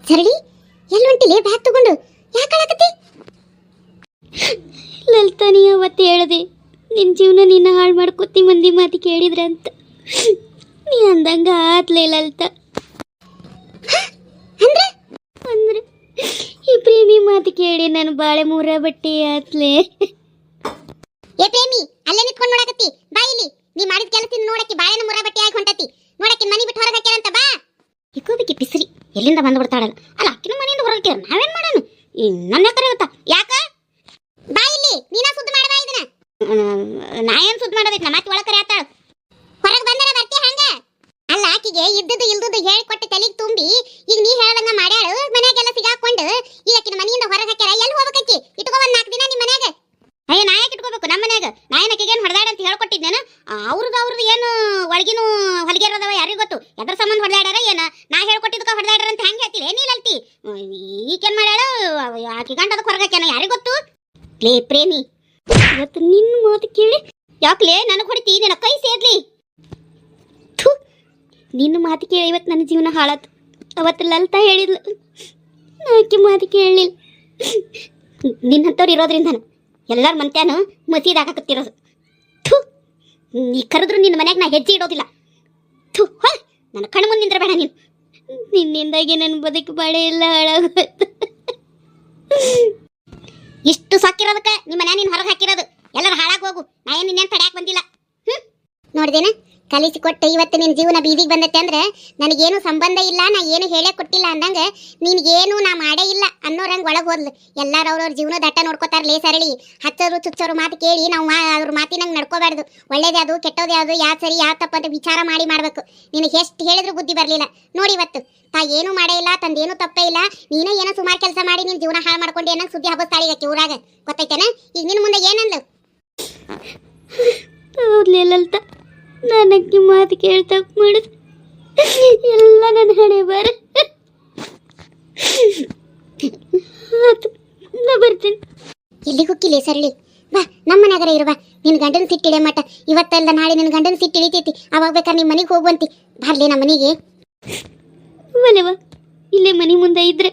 ಸರಳಿ ಎಲ್ಲಿ ಹೊಂಟಿಲೆ ಬ್ಯಾಗ್ ತಗೊಂಡು ಯಾಕೆ ಅಳಕತ್ತಿ? ಲಲಿತಾ, ನೀ ಅವತ್ತು ಹೇಳ್ದೆ ನಿನ್ನ ಜೀವನ ನಿನ್ನ ಹಾಳು ಮಾಡ್ಕೊತಿ ಮಂದಿ ಮಾತಿ ಕೇಳಿದ್ರ ಅಂತ. ನೀ ಅಂದಂಗ ಆತ್ಲೇ ಲಲಿತಾ. ಅಂದ್ರೆ ಈ ಪ್ರೇಮಿ ಮಾತು ಕೇಳಿ ನಾನು ಬಾಳೆ ಮೂರ ಬಟ್ಟೆ ಆತ್ಲೆ. ಏ ಪ್ರೇಮಿ, ಅಲ್ಲೇ ನಿಂತ್ಕೊಂಡು ನೋಡಕತ್ತಿ? ಬಾ ಇಲ್ಲಿ. ನೀ ಮಾಡಿದ ಕೆಲಸದಿಂದ ನೋಡಕ್ಕೆ ಬಾಳೆನ ಮುರ ಬಟ್ಟೆ ಆಗಿ ಹೊಂಟತಿ. ನೋಡಕ್ಕೆ ಮನಿ ಬಿಟ್ಟು ಹೊರಗೆ ಹಾಕ್ಯಾರಂತ. ಬಾ. ಇಕ್ಕೋದಕ್ಕೆ ಪಿಸ್ರಿ ಎಲ್ಲಿಂದ ಬಂದ್ಬಿಡ್ತಾಳಲ್ಲ. ಅಲ್ಲ, ಅಕ್ಕಿನ ಮನೆಯಿಂದ ಹೊರಗೆ ಹಾಕ್ಯಾರ, ನಾವೇನ್ ಮಾಡೋಣ? ನನ್ನ ಕರೆಯುತ್ತಾ ಯಾಕ? ಬಾ ಇಲ್ಲಿ. ನೀನಾ ಸುದ್ದಿ ಮಾಡಬಾ ಇದನ್ನ. ನಾ ಏನ್ ಸುದ್ದಿ ಮಾಡೋದೈತಿ? ನಮ್ಮ ಅತ್ತಿ ಒಳಗೆ ಕರೆ ಆತಾಳ. ಹೊರಗೆ ಬಂದರ ಬರ್ತಿ ಹಂಗ? ಅಲ್ಲ, ಆಕಿಗೆ ಇದ್ದದ್ದು ಇಲ್ದದ್ದು ಹೇಳಿಕೊಟ್ಟು ತಲೆಗೆ ತುಂಬಿ ಈಗ ನೀ ಹೇಳಂಗ ಮಾಡ್ಯಾಳು. ಮನ್ಯಾಗೆಲ್ಲ ಸಿಗಾಕೊಂಡು ಈಗ ಆಕಿನ ಮನೆಯಿಂದ ಹೊರಗೆ ಹಾಕ್ಯಾರ. ಎಲ್ಲಿ ಹೋಗ್ಬೇಕಿ? ಇಟ್ಕೋ ಒಂದ್ 4 ದಿನ ನಿಮ್ಮ ಮನ್ಯಾಗ. ಅಯ್ಯ, ನಾ ಯಾಕೆ ಇಟ್ಕೋಬೇಕು ನಮ್ಮ ಮನ್ಯಾಗ? ನಾ ಏನಕ್ಕಿಗೇನು ಹೊಡೆದಾಡ ಅಂತ ಹೇಳ್ಕೊಟ್ಟಿದ್ದೇನ? ಅವ್ರದ್ದು ಏನು ಒಳಗಿನ ಹೊಲಿಗೆ ಇರೋದವ ಯಾರಿಗೂ ಗೊತ್ತು. ಎದ್ರ ಸಂಬಂಧ ಹೊಡೆದಾಡ್ಯಾರ ಏನ? ನಾ ಹೇಳ್ಕೊಟ್ಟಿದ್ದಕ್ಕ ಹೊಡೆದಾಡ್ಯಾರ ಅಂತ ಹೆಂಗೆ ಹೇಳ್ತಿಲ್ಲ ನೀಲಲ್ತಿ? ಈಗೇನ್ ಮಾಡ್ಯಾಳು? ಆಕಿ ಗಂಡ ಅದಕ್ಕೆ ಹೊರಗೆ ಹಾಕ್ಯಾನ, ಯಾರಿಗೂ ಗೊತ್ತು? ಲೇ ಪ್ರೇಮಿ, ಇವತ್ತು ನಿನ್ನ ಮಾತು ಕೇಳಿ ಯಾಕ್ಲೇ ನನಗೆ ಹೊಡಿತಿ? ನಿನ್ನ ಕೈ ಸೇರ್ಲಿ. ನಿನ್ನ ಮಾತು ಕೇಳಿ ಇವತ್ತು ನನ್ನ ಜೀವನ ಹಾಳಾತು. ಅವತ್ತು ಲಲಿತಾ ಹೇಳಿದ್ಲು, ಆಕೆ ಮಾತು ಕೇಳಲಿಲ್ಲ. ನಿನ್ನಂಥವ್ರು ಇರೋದ್ರಿಂದ ಎಲ್ಲರ ಮಂತ್ಯಾನು ಮಸೀದಾಗತ್ತಿರೋದು. ಥೂ, ನೀ ಕರೆದ್ರು ನಿನ್ನ ಮನ್ಯಾಗ ನಾ ಹೆಜ್ಜೆ ಇಡೋದಿಲ್ಲ. ಥೂ, ನನ್ನ ಕಣ್ಣು ಮುಂದೆ ನಿಂದ್ರ ಬೇಡ ನೀನು. ನಿನ್ನಿಂದಾಗಿ ನನ್ನ ಬದುಕು ಬಾಳೆ ಎಲ್ಲ ಹಾಳಾಗೋಯ್ತು. ಇಷ್ಟು ಸಾಕಿರೋದಕ್ಕೆ ನಿಮ್ಮ ಮನ್ಯಾಗ ನೀನು ಹೊರಗೆ ಹಾಕಿರೋದು. ಎಲ್ಲರೂ ಹಾಳಾಗಿ ಹೋಗು. ನಾ ಏನು ನಿನ್ನೇನು ತಡ್ಯಾಕೆ ಬಂದಿಲ್ಲ. ನೋಡ್ದೇನ, ಕಲಿಸಿಕೊಟ್ಟು ಇವತ್ತು ನಿನ್ನ ಜೀವನ ಬೀದಿಗೆ ಬಂದತ್ತೆ ಅಂದ್ರೆ ನನಗೇನು ಸಂಬಂಧ ಇಲ್ಲ, ನಾ ಏನು ಹೇಳೇ ಕೊಟ್ಟಿಲ್ಲ ಅಂದಂಗ ನಿನಗೇನು ನಾ ಮಾಡೇ ಇಲ್ಲ ಅನ್ನೋರಂಗೆ ಒಳಗೆ ಹೋದ್ಲು. ಎಲ್ಲರೂ ಅವ್ರವ್ರ ಜೀವನ ದಟ್ಟ ನೋಡ್ಕೋತಾರಲೇ ಸರಳಿ. ಹಚ್ಚೋರು ಚುಚ್ಚೋರು ಮಾತು ಕೇಳಿ ನಾವು ಅವ್ರ ಮಾತಿನಂಗೆ ನಡ್ಕೋಬಾರ್ದು. ಒಳ್ಳೇದು ಯಾವುದು ಕೆಟ್ಟೋದು ಯಾವುದು, ಯಾವ ಸರಿ ಯಾವ ತಪ್ಪಂತ ವಿಚಾರ ಮಾಡಬೇಕು. ನಿನಗೆ ಎಷ್ಟು ಹೇಳಿದ್ರು ಬುದ್ಧಿ ಬರಲಿಲ್ಲ. ನೋಡಿ ಇವತ್ತು ತಾ ಏನು ಮಾಡೇ ಇಲ್ಲ, ತಂದೇನು ತಪ್ಪೇ ಇಲ್ಲ. ನೀನೇ ಏನೋ ಸುಮಾರು ಕೆಲಸ ಮಾಡಿ ನಿನ್ನ ಜೀವನ ಹಾಳು ಮಾಡ್ಕೊಂಡು ಏನಂಗೆ ಸುದ್ದಿ ಹಬ್ಬಸ್ತಾಳಿಗಕ್ಕೆ ಊರಾಗ. ಗೊತ್ತೈತೇನ? ಈಗ ನಿನ್ನ ಮುಂದೆ ಏನಂದ್ಲು? ಹೌದ್ಲೇ ಲಲಿತಾ, ನಾನು ಅಕ್ಕಿ ಮಾತು ಕೇಳಿ ತಪ್ಪು ಮಾಡಿದ್ ಎಲ್ಲ ನನ್ನ ಹಣೆ ಬಾರ. ನಾ ಬರ್ತೀನಿ. ಎಲ್ಲಿಗೆ ಹೋಗಿಲ್ಲ ಸರಳಿ? ಬಾ, ನಮ್ಮ ಮನೆಯಾಗರ ಇರುವ. ನಿನ್ನ ಗಂಡನ ಸಿಟ್ಟಿಳೆ ಮಟ ಇವತ್ತಲ್ಲ ನಾಳೆ ನಿನ್ನ ಗಂಡನ ಸಿಟ್ಟು ಇಳಿತೈತಿ. ಅವಾಗ ಬೇಕಾದ್ರೆ ನಿಮ್ಮ ಮನೆಗೆ ಹೋಗುವಂತಿ. ಬರ್ಲಿ ನಮ್ಮ ಮನೆಗೆ. ಮನೆವಾ ಇಲ್ಲೇ ಮನೆ ಮುಂದೆ ಇದ್ರೆ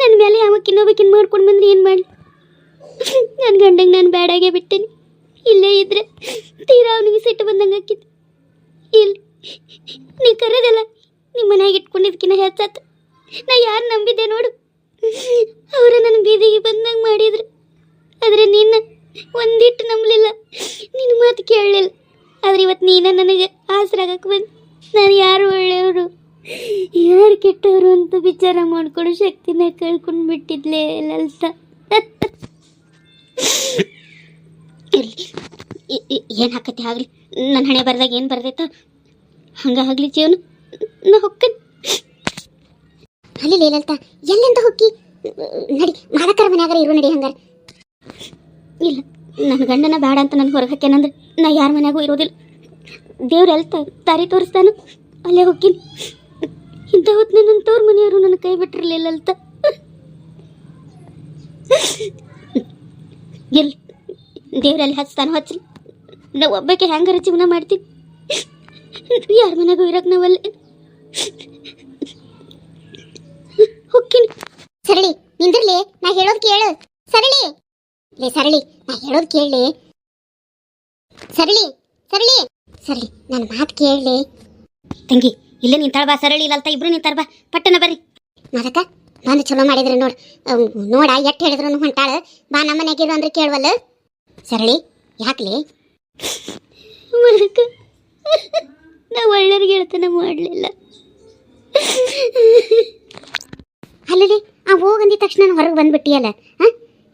ನನ್ನ ಮೇಲೆ ಯಾವಕ್ಕಿನ್ನೋಬೇಕಿನ್ ಮಾಡ್ಕೊಂಡು ಬಂದ್ರೆ ಏನು ಮಾಡಲಿ? ನನ್ನ ಗಂಡಂಗೆ ನಾನು ಬೇಡಾಗೆ ಬಿಟ್ಟೇನಿ. ಇಲ್ಲೇ ಇದ್ರೆ ತೀರಾ ಅವನಿಗೆ ಸಿಟ್ಟು ಬಂದಂಗೆ ಹಾಕಿದ್ದು. ಇಲ್ಲಿ ನೀ ಕರೆದಲ್ಲ ನಿಮ್ಮ ಮನೆಯಾಗ ಇಟ್ಕೊಂಡಿದ್ಕಿನ್ನ ಹೆಚ್ಚಾತು. ನಾ ಯಾರು ನಂಬಿದ್ದೆ ನೋಡು, ಅವರ ನನ್ನ ಬೀದಿಗೆ ಬಂದಂಗೆ ಮಾಡಿದ್ರು. ಆದರೆ ನಿನ್ನ ಒಂದಿಟ್ಟು ನಂಬಲಿಲ್ಲ, ನಿನ್ನ ಮಾತು ಕೇಳಲಿಲ್ಲ. ಆದರೆ ಇವತ್ತು ನೀನ ನನಗೆ ಆಸರಾಗಕ್ಕೆ ಬಂದು ನಾನು ಯಾರು ಒಳ್ಳೆಯವರು ಯಾರು ಕೆಟ್ಟವರು ಅಂತ ವಿಚಾರ ಮಾಡ್ಕೊಳ್ಳೋ ಶಕ್ತಿನ ಕಳ್ಕೊಂಡು ಬಿಟ್ಟಿದ್ಲೇ ಲಲಿತಾ. ಏನು ಹಾಕತ್ತೆ ಆಗಲಿ, ನನ್ನ ಹಣೆ ಬರ್ದಾಗ ಏನು ಬರ್ದೈತ ಹಂಗಾಗಲಿ ಜೀವನ. ನಾ ಹೊಕ್ಕನ್ ಅಲ್ಲಿ ಲಲಿತಾ. ಎಲ್ಲೆಂತ ಹೊಕ್ಕಿ? ನಡಿ, ಮಾದಕರ ಮನ್ಯಾಗರ ಇರು ನಡಿ. ಹಂಗಾರ ಇಲ್ಲ, ನನ್ನ ಗಂಡನ ಬೇಡ ಅಂತ ನನ್ನ ಹೊರಗೆ ಹಾಕ್ಯಾನಂದ್ರೆ ನಾ ಯಾರ ಮನ್ಯಾಗೂ ಇರೋದಿಲ್ಲ. ದೇವ್ರು ಎಲ್ಲಿ ದಾರಿ ತೋರಿಸ್ತಾನು ಅಲ್ಲೇ ಹೋಗ್ತೀನಿ. ಇಂಥ ಹೊತ್ತು ನನ್ನ ತವ್ರ ಮನೆಯವರು ನನ್ನ ಕೈ ಬಿಟ್ಟಿರಲಿಲ್ಲ ಅಂತ. ಎಲ್ಲಿ ದೇವ್ರಲ್ಲಿ ಹಚ್ತಾನೋ ಹಚ್ಚಲಿ, ನಾವು ಒಬ್ಬಕ್ಕೆ ಹೆಂಗಾರ ಜೀವನ ಮಾಡ್ತೀವಿ. ಯಾರ ಮನೆಗೂ ಇರೋಕೆ ನಾವಲ್ಲೇ ಹೋಗ್ತೀನಿ. ಸರಳಿ ನಿಂದ್ರಲಿ, ನಾ ಹೇಳೋದು ಕೇಳು. ಸರಳಿ ಲೇ ಸರಳಿ, ನಾ ಹೇಳೋದು ಕೇಳಲಿ. ಸರಳಿ ಸರಳಿ ಸರಳಿ, ನನ್ನ ಮಾತು ಕೇಳಲಿ. ತಂಗಿ ಇಲ್ಲೇ ನಿಂತಾಳ. ಬಾ ಸರಳಿ ಲಲಿತಾ ಇಬ್ರು ನಿಂತಾರ. ಬಾ ಪಟ್ಟನ ಬರ್ರಿ. ಮಾದಕ ಬಂದು ಚಲೋ ಮಾಡಿದ್ರೆ ನೋಡ ಎಟ್ಟು ಹೇಳಿದ್ರು ಹೊಂಟಾಳ. ಬಾ ನಮ್ಮ ಮನೆಗಿರು ಅಂದ್ರೆ ಕೇಳುವಲ್ಲ. ಸರಳಿ ಯಾಕ್ಲಿ? ನಾ ಒಳ್ಳೆಯವ್ರಿಗೆ ಹೇಳ್ತಾನೆ ಮಾಡಲಿಲ್ಲ. ಅಲ್ಲಲ್ಲಿ ಆ ಹೋಗಂದಿದ ತಕ್ಷಣ ಹೊರಗೆ ಬಂದ್ಬಿಟ್ಟಿಯಲ್ಲ.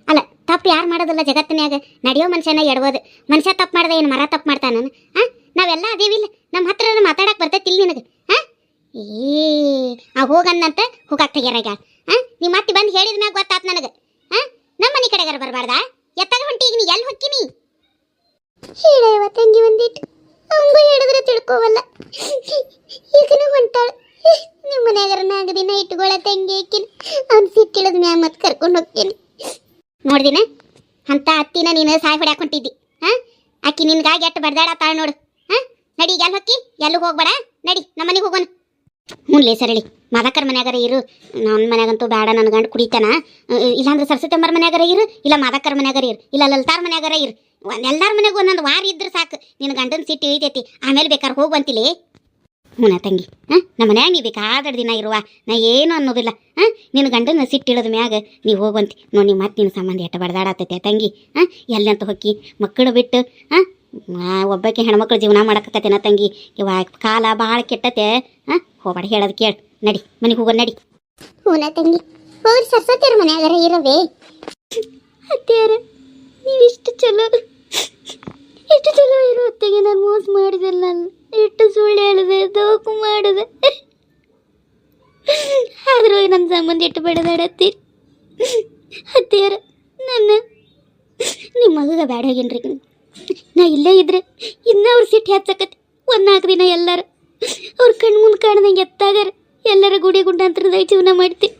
ಅಲ್ಲ, ತಪ್ಪು ಯಾರು ಮಾಡೋದಲ್ಲ ಜಗತ್ತಿನಾಗ. ನಡೆಯೋ ಮನುಷ್ಯನ ಎಡಬೋದು. ಮನುಷ್ಯ ತಪ್ಪು ಮಾಡ್ದೆ ಏನು ಮರ ತಪ್ಪು ಮಾಡ್ತಾನ? ನಾವೆಲ್ಲ ಅದೇವಿಲ್ಲ. ನಮ್ಮ ಹತ್ರ ಮಾತಾಡಕ್ಕೆ ಬರ್ತೈತಿಲ್ಲ ನಿನಗೆ? ಆ ಹೋಗಂದಂತ ಹೋಗಾಕ್ ತೆಗ್ಯಾರಾಗ. ನಿಮ್ಮ ಅತ್ತಿ ಬಂದು ಹೇಳಿದ ಮ್ಯಾಗ ಗೊತ್ತಾತ್ ನನಗೆ. ನಮ್ಮ ಮನೆ ಕಡೆಗಾರ ಬರಬಾರ್ದಾ? ಎತ್ತಾಗ ಹೊಂಟಿ ಈಗ ನೀ ಎಲ್ಲಿ ಹೊಕ್ಕಿನಿ? ಹೇಳವ ತಂಗಿ ಒಂದಿಟ್ಟು. ಹಂಗೂ ಹೇಳಿದ್ರೆ ತಿಳ್ಕೋವಲ್ಲ. ಈಗನೂ ಹೊಂಟಾಳ. ನಿಮ್ಮ ಮನ್ಯಾಗಾರ 4 ದಿನ ಇಟ್ಕೊಳ್ಳ ತಂಗಿ ಆಕಿನ. ಅವ್ನು ಸಿಟ್ಟಿಳಿದ ಮ್ಯಾಗ ಮತ್ತೆ ಕರ್ಕೊಂಡು ಹೋಗ್ತೀನಿ. ನೋಡ್ದಿನ ಅಂತ ಅತ್ತಿನ ನೀನು ಸಾಯ್ ಹೊಡ್ಯಾಕ ಹೊಂಟಿದ್ದಿ. ಆಕಿ ನಿನ್ಗಾಗಿ ಎಟ್ಟು ಬರ್ದಾಡತ್ತಾಳ ನೋಡು. ನಡಿ, ಈಗ ಎಲ್ಲಿ ಹೊಕ್ಕಿ? ಎಲ್ಲೂ ಹೋಗ್ಬೇಡ. ನಡಿ, ನಮ್ಮ ಮನೆಗೆ ಹೋಗೋಣ. ಮುಂದ್ಲೇ ಸರಳಿ ಮಾದಕರ ಮನ್ಯಾಗಾರ ಇರು. ನನ್ನ ಮನ್ಯಾಗಂತೂ ಬೇಡ, ನನ್ನ ಗಂಡು ಕುಡಿತಾನ. ಇಲ್ಲಾಂದ್ರೆ ಸರಸ್ವತಿಯಮ್ಮರ ಮನ್ಯಾಗಾರ ಇರು, ಇಲ್ಲ ಮಾದಕರ ಮನ್ಯಾಗಾರ ಇರು, ಇಲ್ಲ ಲಲಿತಾರ ಮನ್ಯಾಗಾರ ಇರು. ಎಲ್ಲಾರ ಮನೆಗೂ ಒಂದೊಂದು ವಾರ ಇದ್ರೆ ಸಾಕು, ನಿನ್ನ ಗಂಡನ ಸಿಟ್ಟು ಇಳಿತೈತಿ. ಆಮೇಲೆ ಬೇಕಾದ್ರೆ ಹೋಗುವಂತಿಲಿ. ಹ್ಞೂ ತಂಗಿ, ನಮ್ಮ ಮನ್ಯಾಗ ನೀ ಬೇಕಾದ ದಿನ ಇರುವ, ನಾ ಏನು ಅನ್ನೋದಿಲ್ಲ. ನಿನ್ನ ಗಂಡನ ಸಿಟ್ಟು ಇಳಿದ ಮ್ಯಾಗ ನೀವು ಹೋಗುವಂತಿ ನೋಡಿ. ಮತ್ತೆ ನಿನ್ನ ಸಂಬಂಧ ಎಟ್ಟ ಬಡ್ದಾಡತ್ತೈತೆ ತಂಗಿ. ಎಲ್ಲಂತ ಹೊಕ್ಕಿ ಮಕ್ಕಳು ಬಿಟ್ಟು ಒಬ್ಬಕ್ಕೆ ಹೆಣ್ಮಕ್ಳು ಜೀವನ ಮಾಡಕತ್ತೇನ ತಂಗಿ. ಇವ ಕಾಲ ಭಾಳ ಕೆಟ್ಟತೆ. ಹೋಗ್ಬೇಡ, ಹೇಳೋದು ಕೇಳು. ನಡಿ ಮನೆಗೆ ಹೋಗೋ, ನಡಿ. ಹೂನ ತಂಗಿ, ಹೋಗ್ರಿ ಸರಸ್ವತಿಯರ ಮನ್ಯಾಗಾರ ಇರವೇ. ಅತ್ತೆಯಾರ, ನೀವಿಷ್ಟು ಚಲೋ ಇರೋ ಹೊತ್ತಿಗೆ ನಾನು ಮೋಸ ಮಾಡಿದೆಲ್ಲ. ಎಷ್ಟು ಸುಳ್ಳು ಹೇಳಿದೆ, ದೋಕು ಮಾಡಿದೆ. ಆದರೂ ನನ್ನ ಸಂಬಂಧ ಇಟ್ಟು ಬಡದಾಡತ್ತೀರಿ. ಅತ್ತೆಯಾರ, ನಿಮ್ಮ ಮಗಗ ಬ್ಯಾಡ ಹೋಗೇನ್ರಿ. ನಾ ಇಲ್ಲೇ ಇದ್ರೆ ಇನ್ನೂ ಅವ್ರು ಸಿಟ್ಟು ಹೆಚ್ಚಕತ್ತಿ. 1-4 ದಿನ ಎಲ್ಲಾರ ಅವ್ರ ಕಣ್ಣು ಮುಂದೆ ಕಾಣ್ದಂಗೆ ಎತ್ತಾಗಾರ ಎಲ್ಲರ ಗುಡಿ ಗುಡ್ಡಾಂತರದಾಗ ಜೀವನ ಮಾಡ್ತೀವಿ.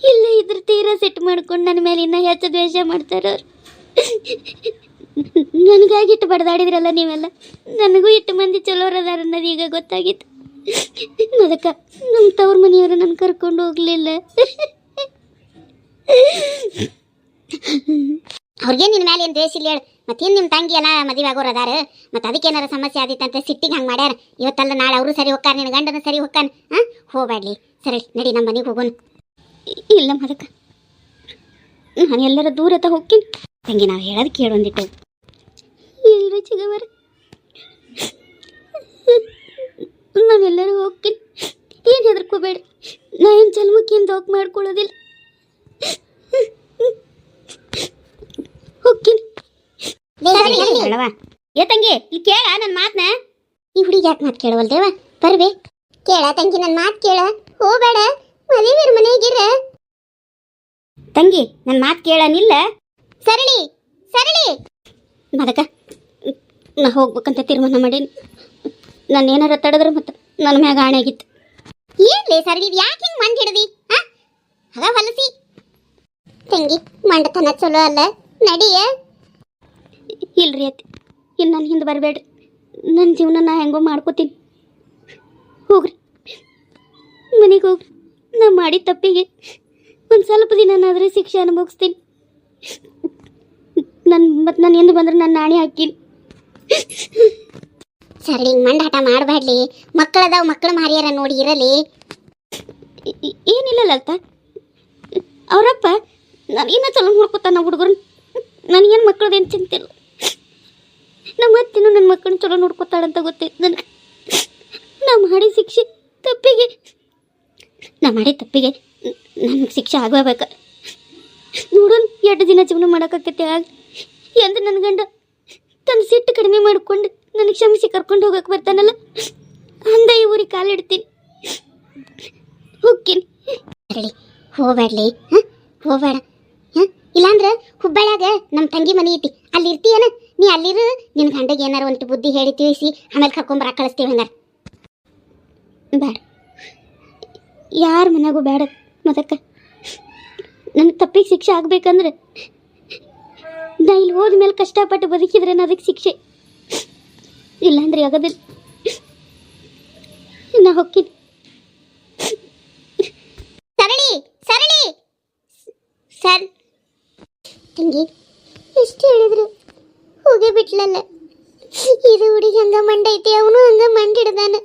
ಇಲ್ಲೇ ಇದ್ರೆ ತೀರಾ ಸೆಟ್ ಮಾಡ್ಕೊಂಡು ನನ್ನ ಮೇಲೆ ಇನ್ನೂ ಹೆಚ್ಚು ದ್ವೇಷ ಮಾಡ್ತಾರೆ ಅವ್ರು. ನನಗಾಗಿಟ್ಟು ಬಡ್ದಾಡಿದ್ರಲ್ಲ ನೀವೆಲ್ಲ, ನನಗೂ ಇಟ್ಟು ಮಂದಿ ಚಲೋರದಾರ ಅನ್ನೋದು ಈಗ ಗೊತ್ತಾಗಿತ್ತು. ಅದಕ್ಕೆ ನಮ್ಮ ತವ್ರ ಮನೆಯವರು ನನ್ನ ಕರ್ಕೊಂಡು ಹೋಗಲಿಲ್ಲ. ಅವ್ರಿಗೆ ನಿನ್ನ ಮೇಲೆ ಏನು ದ್ವೇಷ ಇಲ್ಲ ಹೇಳು. ಮತ್ತೇನು ನಿಮ್ಮ ತಂಗಿ ಎಲ್ಲ ಮದುವೆ ಆಗೋರು ಅದಾರ, ಮತ್ತು ಅದಕ್ಕೇನಾರ ಸಮಸ್ಯೆ ಆದಿತ್ತಂತ ಸಿಟ್ಟಿಗೆ ಹಂಗೆ ಮಾಡ್ಯಾರ. ಇವತ್ತಲ್ಲ ನಾಳೆ ಅವರು ಸರಿ ಹೋಗ್ತಾರ, ನಿನ್ನ ಗಂಡನ ಸರಿ ಹೋಗ್ತಾನ. ಹೋಗ್ಬೇಡ್ಲಿ, ಸರಿ ನಡಿ ನಮ್ಮ ಮನೆಗೆ ಹೋಗೋಣ. ಇಲ್ಲ ಅದಕ್ಕೆ ನಾನು ಎಲ್ಲರ ದೂರತ ಹೋಗ್ತೀನಿ. ತಂಗಿ, ನಾವು ಹೇಳೋದು ಕೇಳು ಒಂದಿಟ್ಟು. ಇಲ್ರಿ ಚಿಗವರ, ನಾವೆಲ್ಲರೂ ಹೋಗ್ತೀನಿ. ಏನು ಹೆದರ್ಕೋಬೇಡ್ರಿ, ನಾ ಏನು ಜನ್ಮಕ್ಕೇನು ದೋಕ್ ಮಾಡ್ಕೊಳ್ಳೋದಿಲ್ಲ. ಹೋಗ್ತೀನಿ. ಏ ತಂಗಿ, ಇಲ್ಲಿ ಕೇಳ ನನ್ನ ಮಾತನ್ನ. ಈ ಹುಡುಗಿ ಯಾಕೆ ಮಾತು ಕೇಳವಲ್ದೇವ? ಬರ್ಬೇ ಕೇಳ ತಂಗಿ, ನನ್ನ ಮಾತು ಕೇಳ. ಹೋಗಬೇಡ, ಮದುವೆ ಮನೆಗಿರ. ತಂಗಿ, ನನ್ನ ಮಾತು ಕೇಳನಿಲ್ಲ. ಸರಳಿ ಸರಳಿ ಅದಕ್ಕೆ ನಾ ಹೋಗ್ಬೇಕಂತ ತೀರ್ಮಾನ ಮಾಡೀನಿ. ನಾನು ಏನಾರ ತಡೆದ್ರೆ ಮತ್ತೆ ನನ್ನ ಮ್ಯಾಗ ಆಣೆ ಆಗಿತ್ತು. ಏನ್ಲೇ ಸರಳಿ, ಯಾಕೆ ಹಿಂಗೆ ಮಂಡ್ ಹಿಡ್ದಿ? ಆಗ ಹೊಲಸಿ ತಂಗಿ, ಮಂಡತನ ಚಲೋ ಅಲ್ಲ, ನಡಿಯ. ಇಲ್ರಿ ಅತ್ತಿ, ಇನ್ನು ನನ್ನ ಹಿಂದೆ ಬರಬೇಡ್ರಿ. ನನ್ನ ಜೀವನ ನಾ ಹೆಂಗೋ ಮಾಡ್ಕೋತೀನಿ. ಹೋಗ್ರಿ, ಮನೆಗೆ ಹೋಗ್ರಿ. ನಾ ಮಾಡಿದ ತಪ್ಪಿಗೆ ಒಂದು ಸ್ವಲ್ಪ ದಿನನಾದರೆ ಶಿಕ್ಷೆ ಅನುಭವಿಸ್ತೀನಿ. ಮತ್ತು ನಾನು ಎಂದು ಬಂದ್ರೆ ನನ್ನ ನಾಣಿ ಹಾಕಿನಿ. ಸರಳಿ, ಹಿಂಗೆ ಮಂಡಾಟ ಮಾಡಬೇಡ್ಲಿ. ಮಕ್ಕಳದಾವ, ಮಕ್ಕಳು ಮಾರಿಯಾರ ನೋಡಿ ಇರಲಿ. ಏನಿಲ್ಲ ಲಲಿತಾ, ಅವರಪ್ಪ ನಾನು ಇನ್ನೂ ಚಲೋ ನೋಡ್ಕೊತಾನ ಹುಡುಗರು. ನನಗೇನು ಮಕ್ಕಳದೇನು ಚಿಂತಿಲ್ಲ. ನಮ್ಮ ಅತ್ತಿನೂ ನನ್ನ ಮಕ್ಕಳನ್ನ ಚಲೋ ನೋಡ್ಕೊತಾಳಂತ ಗೊತ್ತೈತೆ ನನಗೆ. ನಾ ಮಾಡಿದ ಶಿಕ್ಷೆ ತಪ್ಪಿಗೆ ನನಗೆ ಶಿಕ್ಷೆ ಆಗಬೇಕು. ನೋಡೋಣ ಎರಡು ದಿನ ಜೀವನ ಮಾಡೋಕ್ಕಾಗತ್ತೆ ಆಗ ಎಂದು ನನ್ನ ಗಂಡ ತನ್ನ ಸಿಟ್ಟು ಕಡಿಮೆ ಮಾಡಿಕೊಂಡು ನನಗೆ ಕ್ಷಮಿಸಿ ಕರ್ಕೊಂಡು ಹೋಗಕ್ಕೆ ಬರ್ತಾನಲ್ಲ, ಅಂದ ಈ ಊರಿಗೆ ಕಾಲಿಡ್ತೀನಿ. ಹೋಗ್ತೀನಿ. ಸರಳಿ, ಹೋಗ್ಬೇಡ್ಲಿ. ಹೋಗ್ಬೇಡ. ಇಲ್ಲಾಂದ್ರೆ ಹುಬ್ಬಳ್ಯಾಗ ನಮ್ಮ ತಂಗಿ ಮನೆ ಐತಿ, ಅಲ್ಲಿ ಇರ್ತೀಯನ. ನೀ ಅಲ್ಲಿರು, ನಿನ್ನ ಗಂಡಗೆ ಏನಾರು ಒಂಟು ಬುದ್ಧಿ ಹೇಳಿ ತಿಳಿಸಿ ಆಮೇಲೆ ಕರ್ಕೊಂಬರ ಕಳಿಸ್ತೀವಿ. ಹಂಗಾರೆ ಬೇಡ, ಯಾರ ಮನೆಗೂ ಬೇಡ. ಮದಕ್ಕೆ ನನಗೆ ತಪ್ಪಿಗೆ ಶಿಕ್ಷೆ ಆಗ್ಬೇಕಂದ್ರೆ ನಾ ಇಲ್ಲಿ ಹೋದ್ಮೇಲೆ ಕಷ್ಟಪಟ್ಟು ಬದುಕಿದ್ರೆ ಅದಕ್ಕೆ ಶಿಕ್ಷೆ, ಇಲ್ಲಾಂದ್ರೆ ಆಗೋದಿಲ್ಲ. ನಾ ಹೋಗ್ತೀನಿ. ಸರಳಿ ಸರಳಿ ಸರ್ ತಂಗಿ, ಎಷ್ಟು ಹೇಳಿದ್ರು ಹೋಗೇ ಬಿಟ್ಲಲ್ಲ. ಇದು ಹುಡುಗಿ ಹಂಗ ಮಂಡೈತಿ, ಅವನು ಹಂಗ ಮಂಡಿಡ್ದಾನ.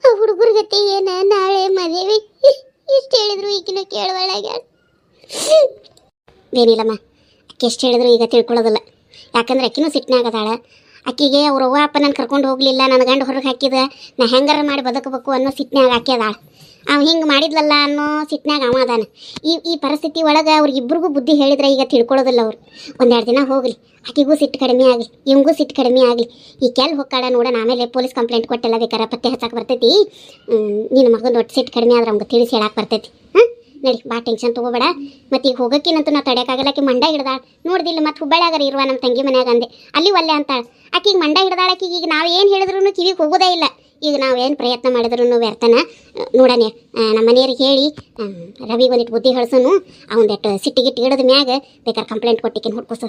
ಆ ಹುಡುಗರ ಗತಿ ಏನ, ನಾಳೆ ಮದುವೆ. ಎಷ್ಟು ಹೇಳಿದ್ರು ಈಗಿನ ಕೇಳವಳಾಗ್ಯಾಳ. ಏನಿಲ್ಲಮ್ಮ, ಅಕ್ಕಿ ಎಷ್ಟು ಹೇಳಿದ್ರು ಈಗ ತಿಳ್ಕೊಳ್ಳೋದಿಲ್ಲ. ಯಾಕಂದ್ರೆ ಅಕ್ಕಿನೂ ಸಿಟ್ಟಿನಾಗದಾಳ. ಅಕ್ಕಿಗೆ ಅವ್ರ ಅವ್ವ ಅಪ್ಪ ನಾನು ಕರ್ಕೊಂಡು ಹೋಗಲಿಲ್ಲ, ನನ್ನ ಗಂಡ ಹೊರಗೆ ಹಾಕಿದ, ನಾ ಹೆಂಗಾರ ಮಾಡಿ ಬದುಕಬೇಕು ಅನ್ನೋ ಸಿಟ್ಟಿನಾಗ ಹಾಕ್ಯದಾಳ. ಅವ ಹಿಂಗೆ ಮಾಡಿದ್ಲಲ್ಲ ಅನ್ನೋ ಸಿಟ್ಟಿನಾಗ ಅವ ಅದಾನ. ಈ ಪರಿಸ್ಥಿತಿ ಒಳಗೆ ಅವ್ರಿಗಿಬ್ರಿಗೂ ಬುದ್ಧಿ ಹೇಳಿದ್ರೆ ಈಗ ತಿಳ್ಕೊಳ್ಳೋದಿಲ್ಲ ಅವ್ರು. ಒಂದೆರಡು ದಿನ ಹೋಗಲಿ, ಆಕೆಗೂ ಸಿಟ್ಟು ಕಡಿಮೆ ಆಗಲಿ, ಇವಂಗೂ ಸಿಟ್ಟು ಕಡಿಮೆ ಆಗಲಿ. ಈ ಕೆಲ್ ಹೋಗ್ಕಾಡ ನೋಡೋಣ, ಆಮೇಲೆ ಪೊಲೀಸ್ ಕಂಪ್ಲೇಂಟ್ ಕೊಟ್ಟೆಲ್ಲ ಬೇಕಾರೆ ಪತ್ತೆ ಹಚ್ಚಕ್ಕೆ ಬರ್ತೈತಿ. ನಿನ್ನ ಮಗನ ಒಟ್ಟು ಸಿಟ್ಟು ಕಡಿಮೆ ಆದ್ರೆ ಅವ್ಗೆ ತಿಳಿಸಿ ಹೇಳಕ್ಕೆ ಬರ್ತೈತಿ. ನಡಿ, ಬಾ ಟೆನ್ಷನ್ ತೊಗೋಬೇಡ. ಮತ್ತು ಈಗ ಹೋಗೋಕ್ಕಿನಂತೂ ನಾವು ತಡೆಯೋಕ್ಕಾಗಲ್ಲ. ಆಕೆ ಮಂಡ ಹಿಡ್ದಾಳ ನೋಡ್ದಿಲ್ಲ. ಮತ್ತು ಹುಬ್ಬಳ್ಯಾಗಾರ ಇರುವ ನಮ್ಮ ತಂಗಿ ಮನ್ಯಾಗ ಅಂದೆ, ಅಲ್ಲಿ ಒಲ್ಲೆ ಅಂತಾಳೆ. ಆಕಿಗೆ ಮಂಡ ಹಿಡ್ದಾಳ. ಆಕಿಗೆ ಈಗ ನಾವು ಏನು ಹೇಳಿದ್ರು ಕಿವಿಗೆ ಹೋಗೋದೇ ಇಲ್ಲ. ಈಗ ನಾವು ಏನು ಪ್ರಯತ್ನ ಮಾಡಿದ್ರು ವ್ಯರ್ಥನ. ನೋಡನೆ ನಮ್ಮ ಮನೆಯವ್ರಿಗೆ ಹೇಳಿ ರವಿಗೆ ಒಂದಿಟ್ಟು ಬುದ್ಧಿ ಹೇಳ್ಸೋನು. ಅವನದೆಟ್ಟು ಸಿಟ್ಟಿಗಿಟ್ಟು ಹಿಡಿದ ಮ್ಯಾಗ ಬೇಕಾದ್ರೆ ಕಂಪ್ಲೇಂಟ್ ಕೊಟ್ಟಿಕ್ಕೇನು ಹುಡ್ಕೋಸು.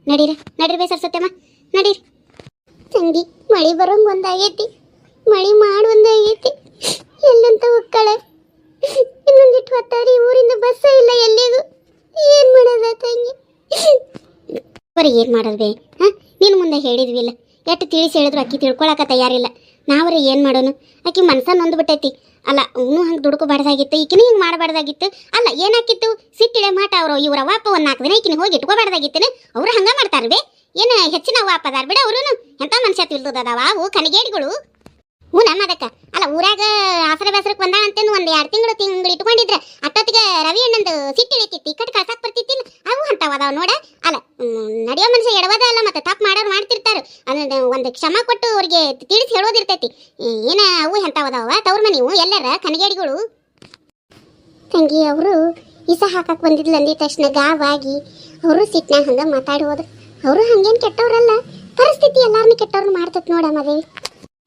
ನಡೀರಿ ಸರಸ್ವತಿಯಮ್ಮ, ನಡೀರಿ. ತಂಗಿ, ಮಳೆ ಬರೋಂಗೆ ಒಂದಾಗೈತಿ, ಮಳೆ ಮಾಡಿ ಒಂದಾಗೈತಿ. ಬರೀ ಏನು ಮಾಡೋದು ಹಾಂ ನೀನು ಮುಂದೆ ಹೇಳಿದ್ವಿಲ್ಲ ಎಷ್ಟು ತಿಳಿಸಿ ಹೇಳಿದ್ರು ಅಕ್ಕಿ ತಿಳ್ಕೊಳಕ್ಕೆ ತಯಾರಿಲ್ಲ ನಾವ್ರಿ ಏನು ಮಾಡೋನು ಆಕಿ ಮನ್ಸ ನೊಂದು ಬಿಟ್ಟೈತಿ ಅಲ್ಲ ಅವನು ಹಂಗೆ ದುಡ್ಕೋಬಾರ್ದಾಗಿತ್ತು ಈಕಿನ ಹಿಂಗೆ ಮಾಡಬಾರ್ದಾಗಿತ್ತು ಅಲ್ಲ ಏನಾಕಿತ್ತು ಸಿಟ್ಟಿಳೆ ಮಾಟ ಅವರು ಇವ್ರ ವಾಪ ಒಂದು 4 ದಿನ ಈಕಿನ ಹೋಗಿ ಇಟ್ಕೋಬಾರ್ದಾಗಿತ್ತೇನೆ ಅವ್ರು ಹಂಗೆ ಮಾಡ್ತಾರವೇ ಏನು ಹೆಚ್ಚಿನ ವಾಪ ಅದಾರ ಬಿಡ ಅವರು ಎಂಥ ಮನುಷ್ಯ ತಿಳಿದದಾವ ಅವು ಕನಗೇಡಿಗಳು ಹ್ಞೂ ನಮ್ಮ ಅದಕ್ಕೆ ಅಲ್ಲ ಊರಾಗ ಆಸರೆ ಬೇಸರಕ್ಕೆ ಬಂದಾಳ ಅಂತೇನು ಒಂದು 2 ತಿಂಗಳು ಇಟ್ಕೊಂಡಿದ್ರೆ ಅಷ್ಟೊತ್ತಿಗೆ ರವಿ ಅಣ್ಣಂದು ಸಿಟ್ಟು ಇಳಿತಿತ್ತು ಈ ಕಡೆ ಕಳ್ಸಕ್ಕೆ ಬರ್ತಿತ್ತಿಲ್ಲ ಅವು ಅಂತಾವದಾವ ನೋಡ ಅಲ್ಲ ನಡೆಯೋ ಮನುಷ್ಯ ಎಡವದ ಅಲ್ಲ ಮತ್ತೆ ತಪ್ಪು ಮಾಡೋರು ಮಾಡ್ತಿರ್ತಾರೆ ಅದನ್ನ ಒಂದು ಕ್ಷಮ ಕೊಟ್ಟು ಅವ್ರಿಗೆ ತಿಳಿಸಿ ಹೇಳೋದಿರ್ತೈತಿ ಏನ ಅವು ಎಂತಾವದಾವ ತವ್ರ ಮನೆವು ಎಲ್ಲರ ಕನಗೇಡಿಗಳು ತಂಗಿ ಅವರು ಇಸ ಹಾಕಕ್ಕೆ ಬಂದಿದ್ಲು ಅಂದಿದ ತಕ್ಷಣ ಗಾವಾಗಿ ಅವರು ಸಿಟ್ನಾಗ ಹಂಗೆ ಮಾತಾಡಿ ಹೋದ್ರು ಅವರು ಹಂಗೇನು ಕೆಟ್ಟವ್ರಲ್ಲ ಪರಿಸ್ಥಿತಿ ಎಲ್ಲಾರನ್ನೂ ಕೆಟ್ಟವ್ರನ್ನ ಮಾಡ್ತತ್ ನೋಡ ಮದೇವಿ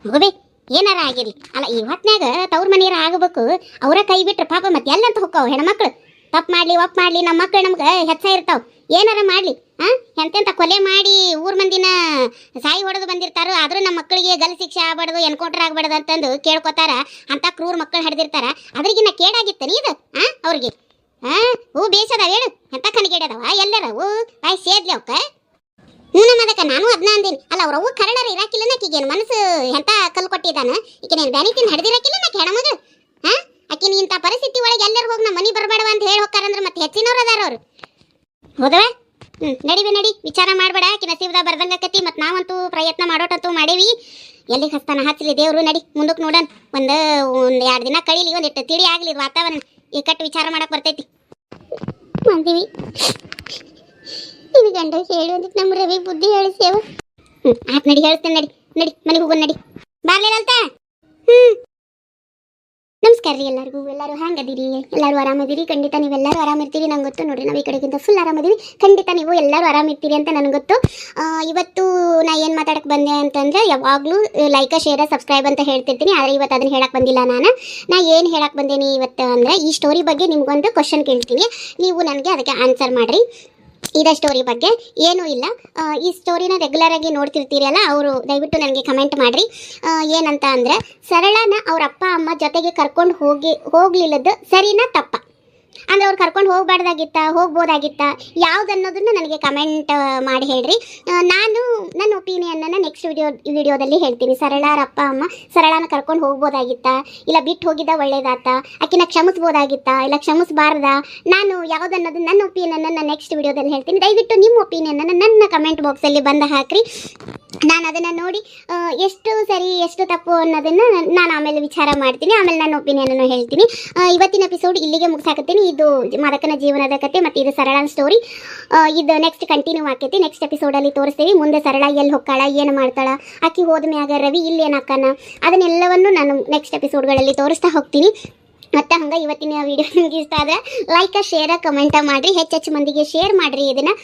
ಹೋಗ್ಬೇ ಏನಾರ ಆಗಿರ್ಲಿ ಅಲ್ಲ ಈ ಹೊತ್ನ್ಯಾಗ ತವ್ರ ಮನೆಯಾರ ಆಗಬೇಕು ಅವರ ಕೈ ಬಿಟ್ರೆ ಪಾಪ ಮತ್ತೆ ಎಲ್ಲಂತ ಹೋಗ್ತಾವ ಹೆಣ್ಮಕ್ಳು ತಪ್ಪು ಮಾಡಲಿ ಒಪ್ಪು ಮಾಡಲಿ ನಮ್ಮ ಮಕ್ಳು ನಮ್ಗೆ ಹೆಚ್ಚ ಇರ್ತಾವ ಏನಾರ ಮಾಡಲಿ ಎಂತೆಂತ ಕೊಲೆ ಮಾಡಿ ಊರ್ ಮಂದಿನ ಸಾಯಿ ಹೊಡೆದು ಬಂದಿರ್ತಾರೋ ಆದ್ರೂ ನಮ್ಮ ಮಕ್ಕಳಿಗೆ ಗಲ್ ಶಿಕ್ಷೆ ಆಗ್ಬಾರ್ದು ಎನ್ಕೌಂಟರ್ ಆಗ್ಬಾರ್ದು ಅಂತಂದು ಕೇಳ್ಕೊತಾರ ಅಂತ ಕ್ರೂರ ಮಕ್ಕಳು ಹಿಡ್ದಿರ್ತಾರ ಅದ್ರಿಗಿನ್ನ ಕೇಡಾಗಿತ್ತ ನೀದು ಅವ್ರಿಗೆ ಹೂ ಬೇಸದಾವ ಹೇಳು ಎಂತ ಕಣಿಗೇಡದವ ಎಲ್ಲರ ಹೂ ಬಾಯ್ ಸೇದ್ಲಿ ಅವಕ್ಕ ಹ್ಞೂ ನಮ್ಮ ಅದಕ್ಕೆ ನಾನು ಅದನ್ನ ಅಂದೀನಿ ಅಲ್ಲ ಅವ್ರವು ಕರಡರ ಇರಾಕಿಲ್ಲ ನಾಕೀಗೇನು ಮನಸ್ಸು ಎಂತ ಕಲ್ ಕೊಟ್ಟಿದ್ದಾನ ಈಕೆ ಬ್ಯಾನಿ ತಿಂದು ಹಡ್ದಿರಾಕಿಲ್ಲ ನಾಕೆ ಹೆಣ್ಮಗಳು ಆಕಿನ ಇಂಥ ಪರಿಸ್ಥಿತಿ ಒಳಗೆ ಎಲ್ಲರೂ ಹೋಗಿ ನಮ್ಮ ಮನೆ ಬರಬೇಡವ ಅಂತ ಹೇಳಿ ಹೋಗ್ತಾರಂದ್ರೆ ಮತ್ತೆ ಹೆಚ್ಚಿನವ್ರು ಅದಾರ ಅವ್ರು ಹೌದವ ನಡಿ ವಿಚಾರ ಮಾಡಬೇಡ ಆಕಿ ನಸೀಬ್ದ ಬರ್ದಂಗಕತಿ ಮತ್ತು ನಾವಂತೂ ಪ್ರಯತ್ನ ಮಾಡೋಟಂತೂ ಮಾಡೇವಿ ಎಲ್ಲಿಗೆ ಹಸ್ತಾನ ಹಚ್ಚಲಿ ದೇವ್ರು ನಡಿ ಮುಂದಕ್ಕೆ ನೋಡೋಣ ಒಂದು 2 ದಿನ ಕಳೀಲಿ ಒಂದಿಟ್ಟು ತಿಳಿ ಆಗಲಿ ವಾತಾವರಣ ಈ ಕಟ್ಟು ವಿಚಾರ ಮಾಡಕ್ಕೆ ಬರ್ತೈತಿ ಮಂದಿವಿ ನಿನ್ನ ಗಂಡ ಹೇಳಿ ಒಂದಿಟ್ಟು ನಮ್ಮ ರವಿ ಬುದ್ಧಿ ಹೇಳಿಸೇವು ಆತ್ ನಡಿ ಹೇಳ್ತೇನೆ ನಡಿ ಮನೆಗೆ ಹೋಗೋಣ ನಡಿ ಬಾರ್ಲೇನಂತ ನಮಸ್ಕಾರ ರೀ ಎಲ್ಲರೂ ಹ್ಯಾಂಗದಿರಿ ಎಲ್ಲರೂ ಆರಾಮದಿರಿ ಖಂಡಿತ ನೀವೆಲ್ಲರೂ ಆರಾಮಿರ್ತೀರಿ ನಂಗೆ ಗೊತ್ತು ನೋಡ್ರಿ ನಾವು ಈ ಕಡೆಗಿಂತ ಫುಲ್ ಆರಾಮದಿರಿ ಖಂಡಿತ ನೀವು ಎಲ್ಲರೂ ಆರಾಮಿರ್ತೀರಿ ಅಂತ ನನಗೆ ಗೊತ್ತು ಇವತ್ತು ನಾ ಏನು ಮಾತಾಡಕ್ಕೆ ಬಂದೆ ಅಂತಂದ್ರೆ ಯಾವಾಗಲೂ ಲೈಕ್ ಶೇರ್ ಸಬ್ಸ್ಕ್ರೈಬ್ ಅಂತ ಹೇಳ್ತಿರ್ತೀನಿ ಆದರೆ ಇವತ್ತು ಅದನ್ನು ಹೇಳಕ್ಕೆ ಬಂದಿಲ್ಲ ನಾ ಏನು ಹೇಳಕ್ಕೆ ಬಂದೇನಿ ಇವತ್ತು ಅಂದರೆ ಈ ಸ್ಟೋರಿ ಬಗ್ಗೆ ನಿಮ್ಗೊಂದು ಕ್ವಶನ್ ಕೇಳ್ತೀನಿ ನೀವು ನನಗೆ ಅದಕ್ಕೆ ಆನ್ಸರ್ ಮಾಡಿರಿ ಇದ ಸ್ಟೋರಿ ಬಗ್ಗೆ ಏನೂ ಇಲ್ಲ ಈ ಸ್ಟೋರಿನ ರೆಗ್ಯುಲರ್ ಆಗಿ ನೋಡ್ತಿರ್ತೀರಲ್ಲ ಅವರು ದಯವಿಟ್ಟು ನನಗೆ ಕಮೆಂಟ್ ಮಾಡಿರಿ ಏನಂತ ಅಂದರೆ ಸರಳನ ಅವ್ರ ಅಪ್ಪ ಅಮ್ಮ ಜೊತೆಗೆ ಕರ್ಕೊಂಡು ಹೋಗ್ಲಿಲ್ಲದ್ದು ಸರಿನಾ ತಪ್ಪ ಅಂದರೆ ಅವ್ರು ಕರ್ಕೊಂಡು ಹೋಗ್ಬೋದಾಗಿತ್ತ ಯಾವ್ದು ಅನ್ನೋದನ್ನು ನನಗೆ ಕಮೆಂಟ್ ಮಾಡಿ ಹೇಳ್ರಿ ನಾನು ನನ್ನ ಒಪಿನಿಯನ್ನ ನೆಕ್ಸ್ಟ್ ವಿಡಿಯೋದಲ್ಲಿ ಹೇಳ್ತೀನಿ ಸರಳರ ಅಪ್ಪ ಅಮ್ಮ ಸರಳನ ಕರ್ಕೊಂಡು ಹೋಗ್ಬೋದಾಗಿತ್ತ ಇಲ್ಲ ಬಿಟ್ಟು ಹೋಗಿದ್ದ ಒಳ್ಳೇದಾತ ಆಕಿನ ಕ್ಷಮಿಸ್ಬೋದಾಗಿತ್ತ ಇಲ್ಲ ಕ್ಷಮಿಸಬಾರ್ದ ನಾನು ಯಾವುದನ್ನೋದು ನನ್ನ ಒಪಿನಿಯನ್ನ ನೆಕ್ಸ್ಟ್ ವಿಡಿಯೋದಲ್ಲಿ ಹೇಳ್ತೀನಿ ದಯವಿಟ್ಟು ನಿಮ್ಮ ಒಪಿನಿಯನ್ನ ನನ್ನ ಕಮೆಂಟ್ ಬಾಕ್ಸಲ್ಲಿ ಬಂದು ಹಾಕ್ರಿ ನಾನು ಅದನ್ನು ನೋಡಿ ಎಷ್ಟು ಸರಿ ಎಷ್ಟು ತಪ್ಪು ಅನ್ನೋದನ್ನು ನಾನು ಆಮೇಲೆ ವಿಚಾರ ಮಾಡ್ತೀನಿ ಆಮೇಲೆ ನನ್ನ ಒಪಿನಿಯನನ್ನು ಹೇಳ್ತೀನಿ ಇವತ್ತಿನ ಎಪಿಸೋಡ್ ಇಲ್ಲಿಗೆ ಮುಗಿಸಾಕತ್ತೀನಿ ಇದು ಮದಕನ ಜೀವನದ ಕತೆ ಮತ್ತು ಇದು ಸರಳನ ಸ್ಟೋರಿ ಇದು ನೆಕ್ಸ್ಟ್ ಕಂಟಿನ್ಯೂ ಆಕೈತಿ ನೆಕ್ಸ್ಟ್ ಎಪಿಸೋಡಲ್ಲಿ ತೋರಿಸ್ತೀವಿ ಮುಂದೆ ಸರಳ ಎಲ್ಲಿ ಹೋಗ್ತಾಳ ಏನು ಮಾಡ್ತಾಳ ಆಕಿ ಹೋದ್ಮ್ಯಾಗ ರವಿ ಇಲ್ಲಿ ಏನಾಕನ ಅದನ್ನೆಲ್ಲವನ್ನು ನಾನು ನೆಕ್ಸ್ಟ್ ಎಪಿಸೋಡ್ಗಳಲ್ಲಿ ತೋರಿಸ್ತಾ ಹೋಗ್ತೀನಿ ಮತ್ತು ಹಂಗೆ ಇವತ್ತಿನ ವಿಡಿಯೋ ನಿಮ್ಗೆ ಇಷ್ಟ ಆದರೆ ಲೈಕ್ ಶೇರ್ ಕಮೆಂಟ್ ಮಾಡಿರಿ ಹೆಚ್ಚು ಮಂದಿಗೆ ಶೇರ್ ಮಾಡಿರಿ ಇದನ್ನು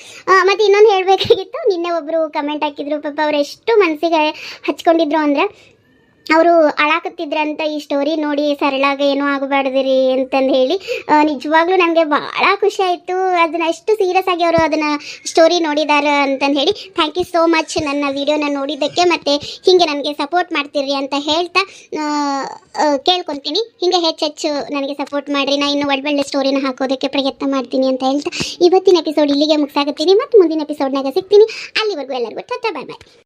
ಮತ್ತು ಇನ್ನೊಂದು ಹೇಳಬೇಕಾಗಿತ್ತು ನಿನ್ನೆ ಒಬ್ಬರು ಕಮೆಂಟ್ ಹಾಕಿದ್ರು ಪಾಪ ಅವ್ರು ಎಷ್ಟು ಮನಸ್ಸಿಗೆ ಹಚ್ಕೊಂಡಿದ್ರು ಅಂದರೆ ಅವರು ಅಳಾಕತ್ತಿದ್ರಂತ ಈ ಸ್ಟೋರಿ ನೋಡಿ ಸರಳಾಗ ಏನೂ ಆಗಬಾರ್ದಿರಿ ಅಂತಂದು ಹೇಳಿ ನಿಜವಾಗ್ಲೂ ನನಗೆ ಭಾಳ ಖುಷಿ ಆಯಿತು ಅದನ್ನು ಎಷ್ಟು ಸೀರಿಯಸ್ ಆಗಿ ಅವರು ಅದನ್ನು ಸ್ಟೋರಿ ನೋಡಿದ್ದಾರೆ ಅಂತಂದು ಹೇಳಿ ಥ್ಯಾಂಕ್ ಯು ಸೋ ಮಚ್ ನನ್ನ ವಿಡಿಯೋನ ನೋಡಿದ್ದಕ್ಕೆ ಮತ್ತು ಹೀಗೆ ನನಗೆ ಸಪೋರ್ಟ್ ಮಾಡ್ತೀರಿ ಅಂತ ಹೇಳ್ತಾ ಕೇಳ್ಕೊತೀನಿ ಹೀಗೆ ಹೆಚ್ಚು ನನಗೆ ಸಪೋರ್ಟ್ ಮಾಡಿರಿ ನಾನು ಇನ್ನೂ ಒಳ್ಳೆ ಸ್ಟೋರಿನ ಹಾಕೋದಕ್ಕೆ ಪ್ರಯತ್ನ ಮಾಡ್ತೀನಿ ಅಂತ ಹೇಳ್ತಾ ಇವತ್ತಿನ ಎಪಿಸೋಡ್ ಇಲ್ಲಿಗೆ ಮುಗಿಸಾಕತ್ತೀನಿ ಮತ್ತು ಮುಂದಿನ ಎಪಿಸೋಡ್ನಾಗ ಸಿಗ್ತೀನಿ ಅಲ್ಲಿವರೆಗೂ ಎಲ್ಲರಿಗೂ ಟಾಟಾ ಬಾಯ್ ಬಾಯ್